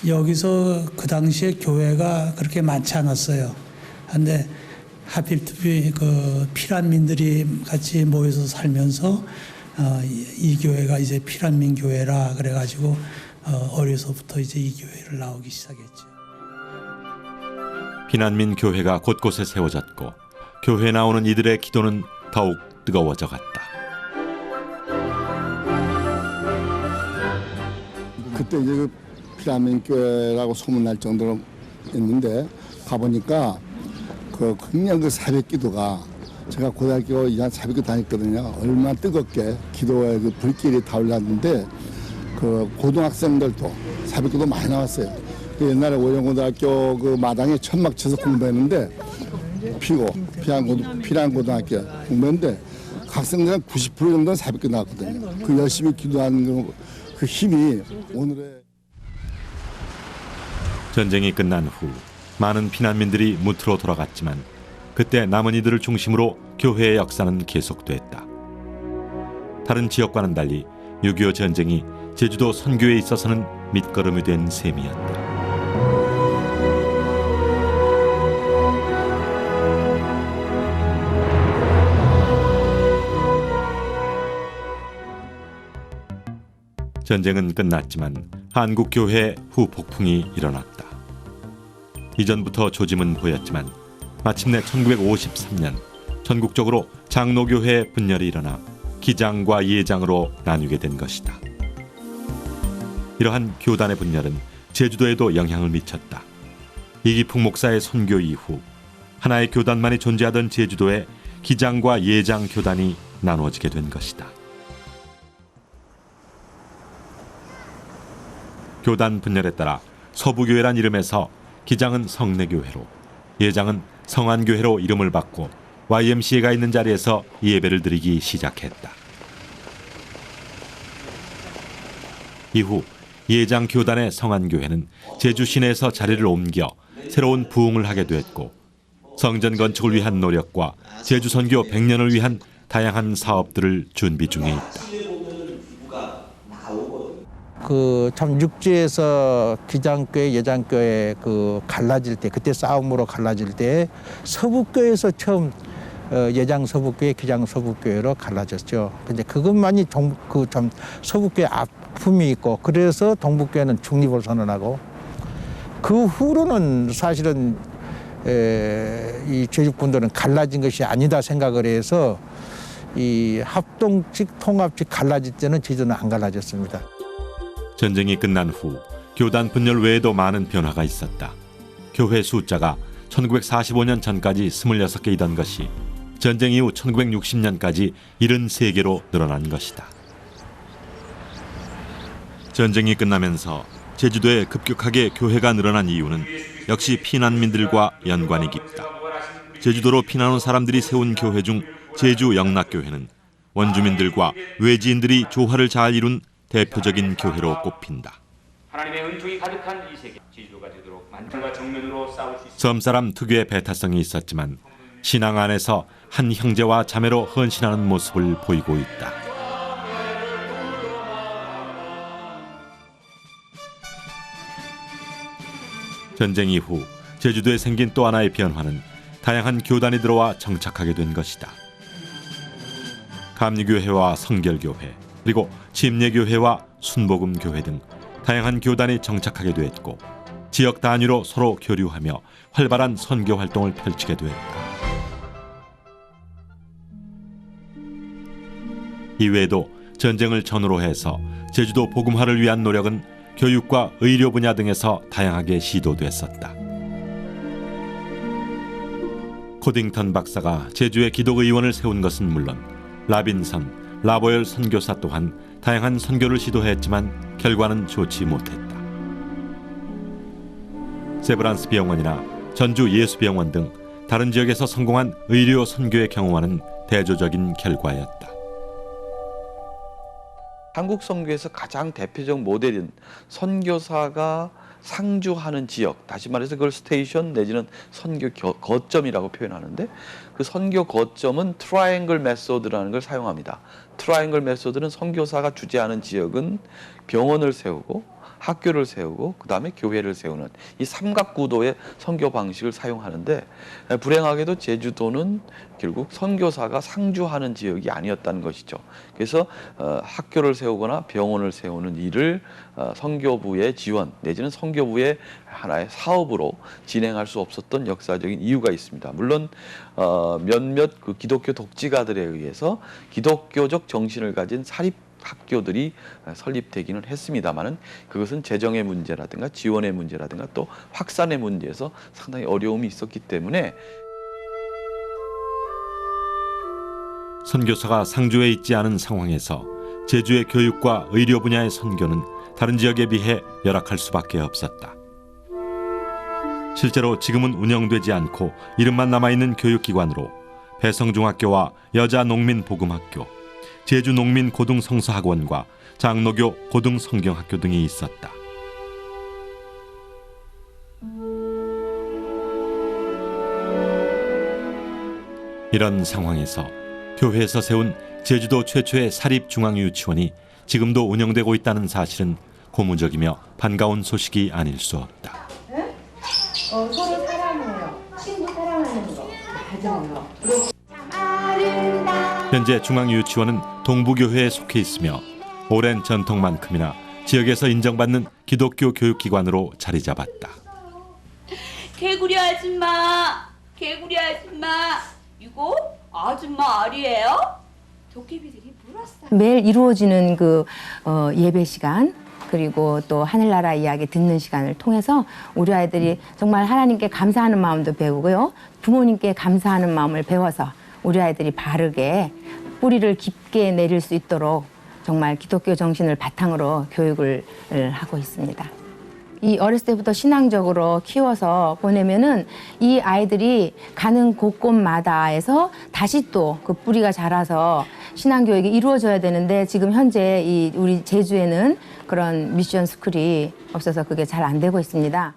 여기서 그 당시에 교회가 그렇게 많지 않았어요. 근데 하필 그 피란민들이 같이 모여서 살면서 이 교회가 이제 피란민 교회라 그래가지고 어려서부터 이제 이 교회를 나오기 시작했죠. 피난민 교회가 곳곳에 세워졌고 교회에 나오는 이들의 기도는 더욱 뜨거워져 갔다. 그때 이제 그 피라민 교회라고 소문날 정도로 있는데 가보니까 그냥 그 새벽기도가 제가 고등학교 2년 새벽기도 다녔거든요. 얼마나 뜨겁게 기도의 그 불길이 타올랐는데 그 고등학생들도 새벽기도 많이 나왔어요. 그 옛날에 오영고등학교 그 마당에 천막 쳐서 공부했는데 피란고등학교 공부했는데 학생들은 90% 정도는 새벽기도 나왔거든요. 그 열심히 기도하는 그 힘이 오늘의 전쟁이 끝난 후 많은 피난민들이 무트로 돌아갔지만 그때 남은 이들을 중심으로 교회의 역사는 계속됐다. 다른 지역과는 달리 6.25 전쟁이 제주도 선교에 있어서는 밑거름이 된 셈이었다. 전쟁은 끝났지만 한국교회에 후폭풍이 일어났다. 이전부터 조짐은 보였지만 마침내 1953년 전국적으로 장로교회 분열이 일어나 기장과 예장으로 나뉘게 된 것이다. 이러한 교단의 분열은 제주도에도 영향을 미쳤다. 이기풍 목사의 선교 이후 하나의 교단만이 존재하던 제주도에 기장과 예장 교단이 나누어지게 된 것이다. 교단 분열에 따라 서부교회란 이름에서 기장은 성내교회로, 예장은 성안교회로 이름을 받고 YMCA가 있는 자리에서 예배를 드리기 시작했다. 이후 예장 교단의 성안교회는 제주 시내에서 자리를 옮겨 새로운 부흥을 하게 됐고 성전 건축을 위한 노력과 제주 선교 100년을 위한 다양한 사업들을 준비 중에 있다. 그 참 육지에서 기장교회, 예장교회 그 갈라질 때, 그때 싸움으로 갈라질 때 서북교회에서 처음 예장 서북교회, 기장 서북교회로 갈라졌죠. 근데 그것만이 그 참 서북교회 아픔이 있고 그래서 동북교회는 중립을 선언하고 그 후로는 사실은 이 제주분들은 갈라진 것이 아니다 생각을 해서 이 합동식, 통합식 갈라질 때는 제주는 안 갈라졌습니다. 전쟁이 끝난 후 교단 분열 외에도 많은 변화가 있었다. 교회 숫자가 1945년 전까지 26개이던 것이 전쟁 이후 1960년까지 73개로 늘어난 것이다. 전쟁이 끝나면서 제주도에 급격하게 교회가 늘어난 이유는 역시 피난민들과 연관이 깊다. 제주도로 피난 온 사람들이 세운 교회 중 제주 영락교회는 원주민들과 외지인들이 조화를 잘 이룬 대표적인 교회로 꼽힌다. 하나님의 은총이 가득한 이 세계, 제주도가 되도록 만물과 정면으로 싸울 수 있습니다. 섬사람 특유의 배타성이 있었지만 신앙 안에서 한 형제와 자매로 헌신하는 모습을 보이고 있다. 전쟁 이후 제주도에 생긴 또 하나의 변화는 다양한 교단이 들어와 정착하게 된 것이다. 감리교회와 성결교회, 그리고 침례교회와 순복음교회 등 다양한 교단이 정착하게 됐고 지역 단위로 서로 교류하며 활발한 선교 활동을 펼치게 됐다. 이외에도 전쟁을 전후로 해서 제주도 복음화를 위한 노력은 교육과 의료 분야 등에서 다양하게 시도됐었다. 코딩턴 박사가 제주의 기독의원을 세운 것은 물론 라빈선, 라보열 선교사 또한 다양한 선교를 시도했지만 결과는 좋지 못했다. 세브란스 병원이나 전주 예수병원 등 다른 지역에서 성공한 의료 선교의 경우와는 대조적인 결과였다. 한국 선교에서 가장 대표적 모델인 선교사가 상주하는 지역, 다시 말해서 그걸 스테이션 내지는 선교 거점이라고 표현하는데 그 선교 거점은 트라이앵글 메소드라는 걸 사용합니다. 트라이앵글 메소드는 선교사가 주재하는 지역은 병원을 세우고 학교를 세우고 그다음에 교회를 세우는 이 삼각구도의 선교 방식을 사용하는데, 불행하게도 제주도는 결국 선교사가 상주하는 지역이 아니었다는 것이죠. 그래서 학교를 세우거나 병원을 세우는 일을 선교부의 지원 내지는 선교부의 하나의 사업으로 진행할 수 없었던 역사적인 이유가 있습니다. 물론 몇몇 그 기독교 독지가들에 의해서 기독교적 정신을 가진 사립 학교들이 설립되기는 했습니다만은 그것은 재정의 문제라든가 지원의 문제라든가 또 확산의 문제에서 상당히 어려움이 있었기 때문에 선교사가 상주에 있지 않은 상황에서 제주의 교육과 의료 분야의 선교는 다른 지역에 비해 열악할 수밖에 없었다. 실제로 지금은 운영되지 않고 이름만 남아있는 교육기관으로 배성중학교와 여자농민복음학교, 제주농민고등성서학원과 장로교 고등성경학교 등이 있었다. 이런 상황에서 교회에서 세운 제주도 최초의 사립중앙유치원이 지금도 운영되고 있다는 사실은 고무적이며 반가운 소식이 아닐 수 없다. 서로 사랑해요. 친구 사랑하는 거. 맞아요. 현재 중앙유치원은 동부교회에 속해 있으며 오랜 전통만큼이나 지역에서 인정받는 기독교 교육기관으로 자리 잡았다. 개구리 아줌마, 이거 아줌마 알이에요? 도깨비들이 물었어요. 매일 이루어지는 그 예배 시간, 그리고 또 하늘나라 이야기 듣는 시간을 통해서 우리 아이들이 정말 하나님께 감사하는 마음도 배우고요, 부모님께 감사하는 마음을 배워서 우리 아이들이 바르게 뿌리를 깊게 내릴 수 있도록 정말 기독교 정신을 바탕으로 교육을 하고 있습니다. 이 어렸을 때부터 신앙적으로 키워서 보내면은 이 아이들이 가는 곳곳마다에서 다시 또 그 뿌리가 자라서 신앙 교육이 이루어져야 되는데, 지금 현재 이 우리 제주에는 그런 미션 스쿨이 없어서 그게 잘 안 되고 있습니다.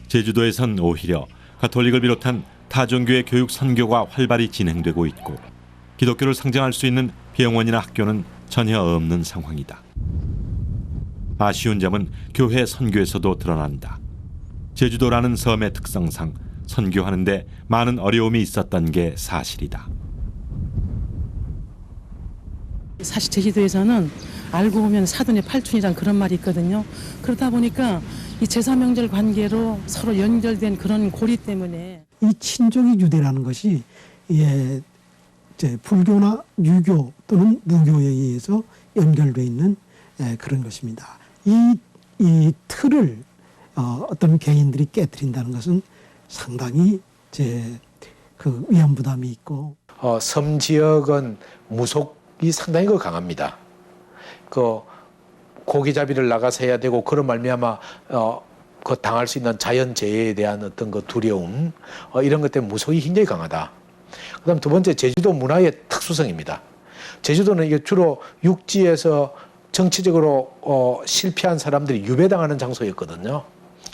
제주도에선 오히려 가톨릭을 비롯한 타종교의 교육 선교가 활발히 진행되고 있고 기독교를 상징할 수 있는 병원이나 학교는 전혀 없는 상황이다. 아쉬운 점은 교회 선교에서도 드러난다. 제주도라는 섬의 특성상 선교하는데 많은 어려움이 있었던 게 사실이다. 사실 제주도에서는 알고 보면 사돈의 팔촌이란 그런 말이 있거든요. 그러다 보니까 이 제사명절 관계로 서로 연결된 그런 고리 때문에 이 친족의 유대라는 것이 불교나 유교 또는 무교에 의해서 연결되어 있는 그런 것입니다. 이 틀을 어떤 개인들이 깨뜨린다는 것은 상당히 그 위험 부담이 있고, 섬 지역은 무속이 상당히 강합니다. 그 고기잡이를 나가서 해야 되고, 그런 말미암아 그 당할 수 있는 자연재해에 대한 어떤 그 두려움, 이런 것 때문에 무속이 굉장히 강하다. 그다음 두 번째, 제주도 문화의 특수성입니다. 제주도는 이게 주로 육지에서 정치적으로 실패한 사람들이 유배당하는 장소였거든요.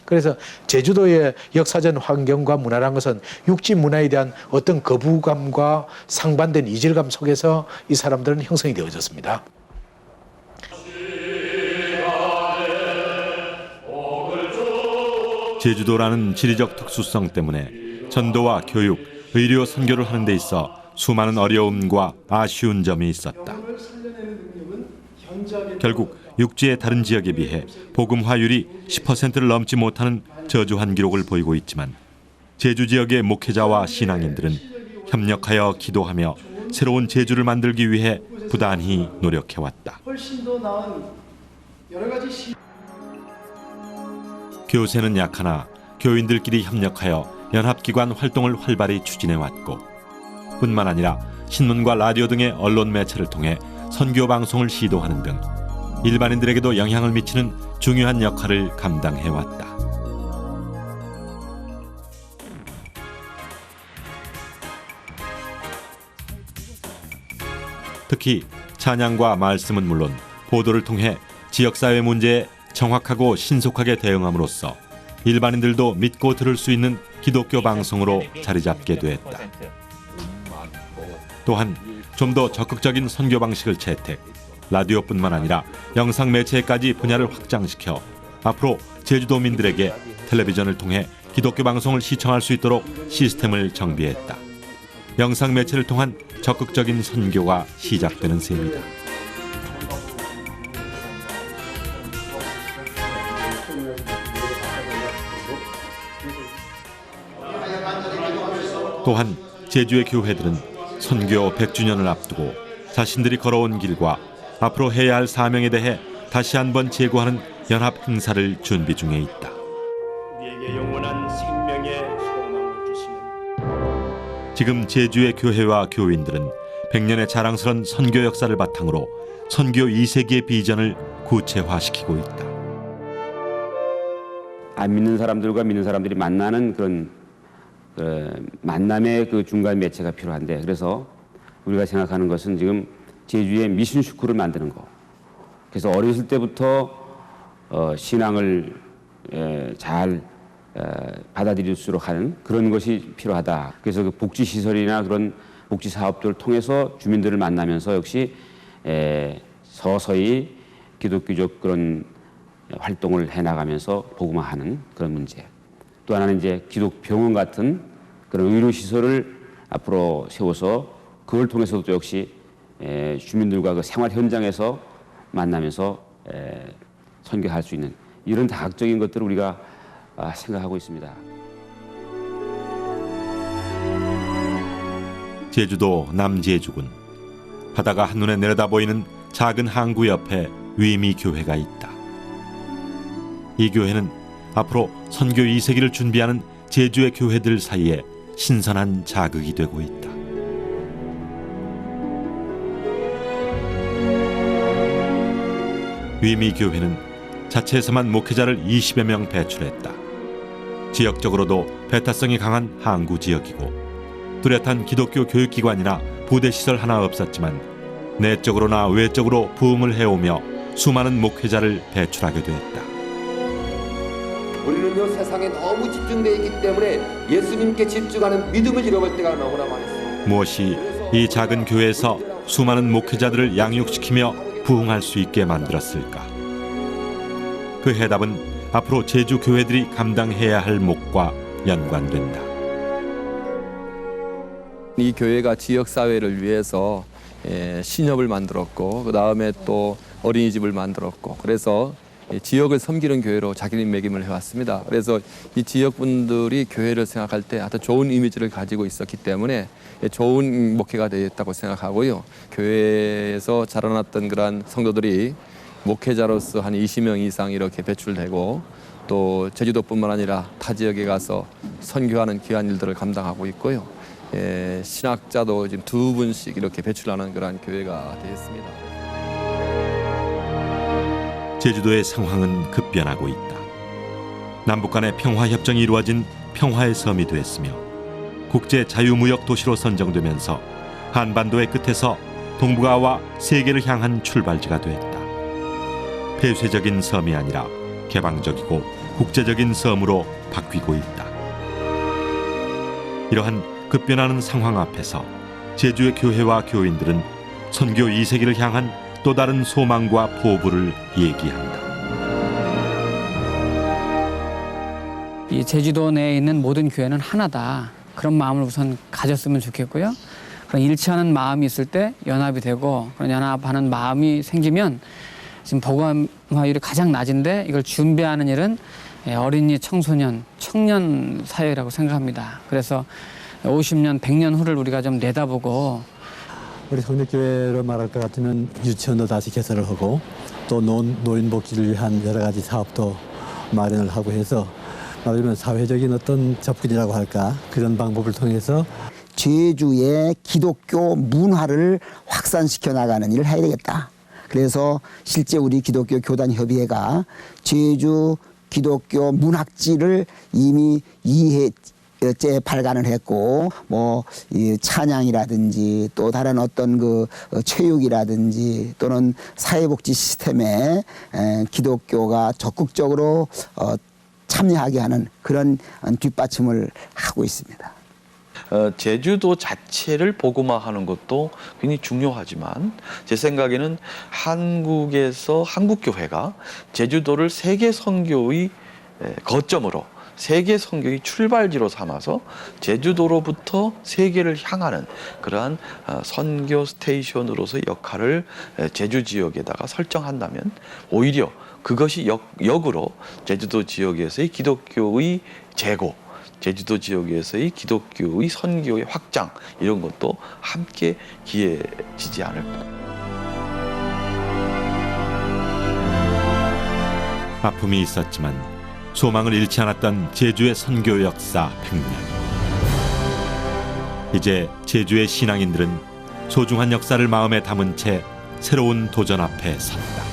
그래서 제주도의 역사적 환경과 문화라는 것은 육지 문화에 대한 어떤 거부감과 상반된 이질감 속에서 이 사람들은 형성이 되어졌습니다. 제주도라는 지리적 특수성 때문에 전도와 교육, 의료 선교를 하는 데 있어 수많은 어려움과 아쉬운 점이 있었다. 결국 육지의 다른 지역에 비해 복음화율이 10%를 넘지 못하는 저조한 기록을 보이고 있지만, 제주 지역의 목회자와 신앙인들은 협력하여 기도하며 새로운 제주를 만들기 위해 부단히 노력해왔다. 훨씬 더 나은 여러 가지 교세는 약하나 교인들끼리 협력하여 연합기관 활동을 활발히 추진해왔고, 뿐만 아니라 신문과 라디오 등의 언론 매체를 통해 선교 방송을 시도하는 등 일반인들에게도 영향을 미치는 중요한 역할을 감당해왔다. 특히 찬양과 말씀은 물론 보도를 통해 지역사회 문제에 정확하고 신속하게 대응함으로써 일반인들도 믿고 들을 수 있는 기독교 방송으로 자리 잡게 됐다. 또한 좀 더 적극적인 선교 방식을 채택, 라디오뿐만 아니라 영상 매체까지 분야를 확장시켜 앞으로 제주도민들에게 텔레비전을 통해 기독교 방송을 시청할 수 있도록 시스템을 정비했다. 영상 매체를 통한 적극적인 선교가 시작되는 셈이다. 또한 제주의 교회들은 선교 100주년을 앞두고 자신들이 걸어온 길과 앞으로 해야 할 사명에 대해 다시 한번 제고하는 연합 행사를 준비 중에 있다. 우리에게 영원한 생명의 소망을 주시는 지금 제주의 교회와 교인들은 100년의 자랑스러운 선교 역사를 바탕으로 선교 2세기의 비전을 구체화시키고 있다. 안 믿는 사람들과 믿는 사람들이 만나는 그런 만남의 그 중간 매체가 필요한데, 그래서 우리가 생각하는 것은 지금 제주의 미션 스쿨을 만드는 거. 그래서 어렸을 때부터 신앙을 잘 받아들일수록 하는 그런 것이 필요하다. 그래서 그 복지 시설이나 그런 복지 사업들을 통해서 주민들을 만나면서 역시 서서히 기독교적 그런 활동을 해나가면서 복음화하는 그런 문제. 또 하나는 이제 기독병원 같은 그런 의료시설을 앞으로 세워서 그걸 통해서도 또 역시 주민들과 그 생활 현장에서 만나면서 선교할 수 있는 이런 다각적인 것들을 우리가 생각하고 있습니다. 제주도 남제주군. 바다가 한눈에 내려다보이는 작은 항구 옆에 위미교회가 있다. 이 교회는 앞으로 선교 2세기를 준비하는 제주의 교회들 사이에 신선한 자극이 되고 있다. 위미교회는 자체에서만 목회자를 20여 명 배출했다. 지역적으로도 배타성이 강한 항구 지역이고 뚜렷한 기독교 교육기관이나 부대시설 하나 없었지만 내적으로나 외적으로 부흥을 해오며 수많은 목회자를 배출하게 되었다. 우리는요 세상에 너무 집중되어 있기 때문에 예수님께 집중하는 믿음을 잃어버릴 때가 너무나 많았어요. 무엇이 이 작은 교회에서 수많은 목회자들을 양육시키며 부흥할 수 있게 만들었을까? 그 해답은 앞으로 제주 교회들이 감당해야 할 몫과 연관된다. 이 교회가 지역 사회를 위해서 신협을 만들었고, 그 다음에 또 어린이집을 만들었고, 그래서 지역을 섬기는 교회로 자기님매김을 해왔습니다. 그래서 이 지역 분들이 교회를 생각할 때 아주 좋은 이미지를 가지고 있었기 때문에 좋은 목회가 되었다고 생각하고요. 교회에서 자라났던 그러한 성도들이 목회자로서 한 20명 이상 이렇게 배출되고, 또 제주도뿐만 아니라 타 지역에 가서 선교하는 귀한 일들을 감당하고 있고요. 신학자도 지금 2분씩 이렇게 배출하는 그러한 교회가 되었습니다. 제주도의 상황은 급변하고 있다. 남북 간의 평화협정이 이루어진 평화의 섬이 됐으며 국제 자유무역 도시로 선정되면서 한반도의 끝에서 동북아와 세계를 향한 출발지가 됐다. 폐쇄적인 섬이 아니라 개방적이고 국제적인 섬으로 바뀌고 있다. 이러한 급변하는 상황 앞에서 제주의 교회와 교인들은 선교 2세기를 향한 또 다른 소망과 포부를 얘기한다. 이 제주도 내에 있는 모든 교회는 하나다. 그런 마음을 우선 가졌으면 좋겠고요. 그런 일치하는 마음이 있을 때 연합이 되고, 그런 연합하는 마음이 생기면 지금 복음화율이 가장 낮은데 이걸 준비하는 일은 어린이, 청소년, 청년 사회라고 생각합니다. 그래서 50년, 100년 후를 우리가 좀 내다보고, 우리 성력교회로 말할 것 같으면 유치원도 다시 개설을 하고, 또 노인 복지를 위한 여러 가지 사업도 마련을 하고 해서, 말하자면 사회적인 어떤 접근이라고 할까, 그런 방법을 통해서 제주의 기독교 문화를 확산시켜 나가는 일을 해야 되겠다. 그래서 실제 우리 기독교 교단협의회가 제주 기독교 문학지를 이미 2회째 발간을 했고, 이 찬양이라든지 또 다른 어떤 그 체육이라든지 또는 사회복지 시스템에 기독교가 적극적으로 참여하게 하는 그런 뒷받침을 하고 있습니다. 제주도 자체를 복음화하는 것도 굉장히 중요하지만 제 생각에는 한국에서 한국교회가 제주도를 세계 선교의 거점으로 세계 선교의 출발지로 삼아서 제주도로부터 세계를 향하는 그러한 선교 스테이션으로서의 역할을 제주 지역에다가 설정한다면 오히려 그것이 역으로 제주도 지역에서의 기독교의 재고, 제주도 지역에서의 기독교의 선교의 확장 이런 것도 함께 기해지지 않을까. 아픔이 있었지만 소망을 잃지 않았던 제주의 선교 역사 100년. 이제 제주의 신앙인들은 소중한 역사를 마음에 담은 채 새로운 도전 앞에 섰다.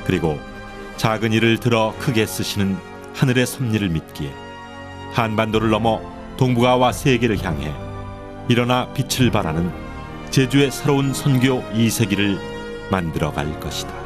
그리고 작은 일을 들어 크게 쓰시는 하늘의 섭리를 믿기에 한반도를 넘어 동북아와 세계를 향해 일어나 빛을 발하는 제주의 새로운 선교 2세기를 만들어갈 것이다.